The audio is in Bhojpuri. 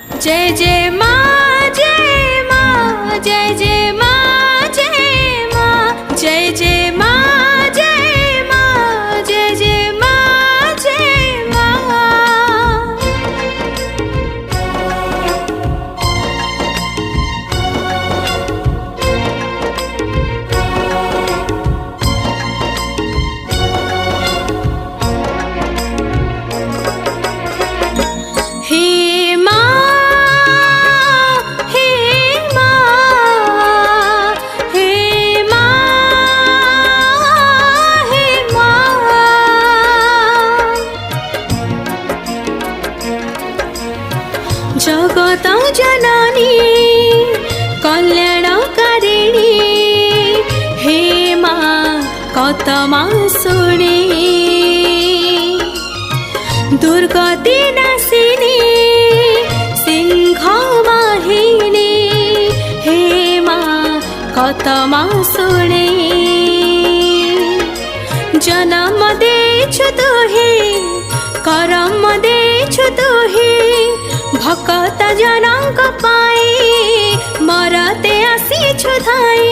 जय जय माँ जय माँ जय जय माँ जय माँ जय जय माँ जय माँ जय जय माँ जय माँ। हे माँ हे माँ हे माँ हे माँ। जगत जननी कल्याणकारिणी हे माँ कतमा शुणे दुर्गति नाशिनी सिंह वाहिनी हे माँ कतमा शुणे। जन्म देछु तुहे करम देछु तुहे भक्त जनक पाई मरते आसीछु धाई।